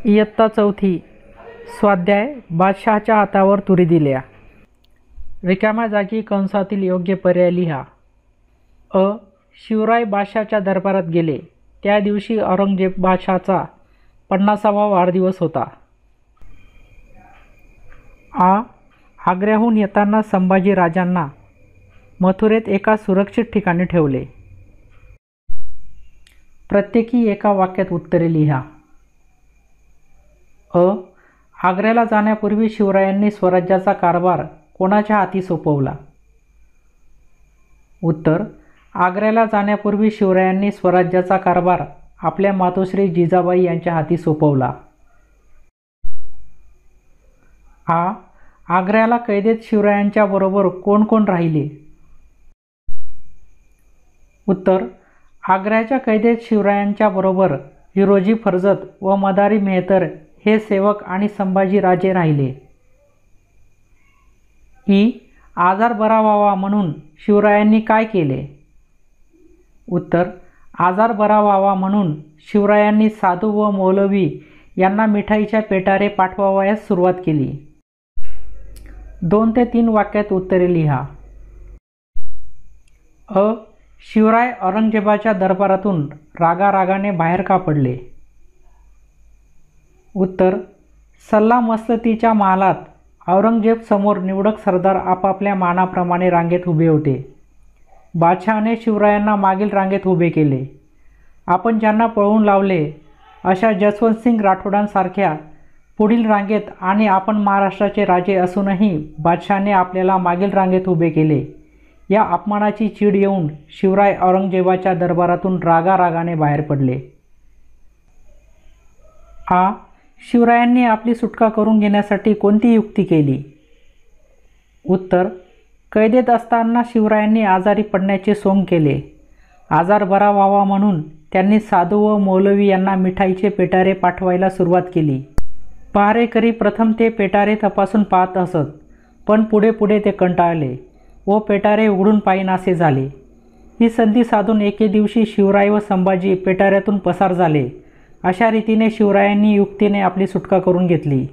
इयत्ता चौथी. स्वाध्याय. बादशहाच्या हातावर तुरी दिल्या. रिकाम्या जागी कंसातील योग्य पर्याय लिहा. शिवराय बादशहाच्या दरबारात गेले. त्या दिवशी औरंगजेब बादशहाचा 50वा वाढदिवस होता. आग्र्याहून येताना संभाजी राजांना मथुरेत एका सुरक्षित ठिकाणी ठेवले. प्रत्येकी एका वाक्यात उत्तरे लिहा. आग्र्याला जाण्यापूर्वी शिवरायांनी स्वराज्याचा कारभार कोणाच्या हाती सोपवला? उत्तर. आग्र्याला जाण्यापूर्वी शिवरायांनी स्वराज्याचा कारभार आपल्या मातोश्री जिजाबाई यांच्या हाती सोपवला. आग्र्याला कैदेत शिवरायांच्या बरोबर कोण कोण राहिले? उत्तर. आग्र्याच्या कैदेत शिवरायांच्या बरोबर हिरोजी फर्जत व मदारी मेहतर हे सेवक आणि संभाजी राजे राहिले. आजार बरा व्हावा म्हणून शिवरायांनी काय केले? उत्तर. आजार बरा व्हावा म्हणून शिवरायांनी साधू व मौलवी यांना मिठाईच्या पेटारे पाठवावयास सुरुवात केली. 2 ते 3 वाक्यात उत्तरे लिहा. शिवराय औरंगजेबाच्या दरबारातून रागारागाने बाहेर का पडले? उत्तर. सल्लामसलतीच्या महालात औरंगजेब समोर निवडक सरदार आपापल्या मानाप्रमाणे रांगेत उभे होते. बादशहाने शिवरायांना मागील रांगेत उभे केले. आपण ज्यांना पळवून लावले अशा जसवंतसिंग राठोडांसारख्या पुढील रांगेत आणि आपण महाराष्ट्राचे राजे असूनही बादशहाने आपल्याला मागील रांगेत उभे केले, या अपमानाची चीड येऊन शिवराय औरंगजेबाच्या दरबारातून रागारागाने बाहेर पडले. शिवरायांनी आपली सुटका करून घेण्यासाठी कोणती युक्ती केली? उत्तर. कैदेत असताना शिवरायांनी आजारी पडण्याचे सोंग केले. आजार बरा व्हावा म्हणून त्यांनी साधू व मौलवी यांना मिठाईचे पेटारे पाठवायला सुरुवात केली. पहारेकरी प्रथम ते पेटारे तपासून पाहत असत, पण पुढे पुढे ते कंटाळले व पेटारे उघडून पाहिनासे झाले. ही संधी साधून एके दिवशी शिवराय व संभाजी पेटाऱ्यातून पसार झाले. अशा रीतीने शिवरायांनी युक्तीने आपली सुटका करून घेतली.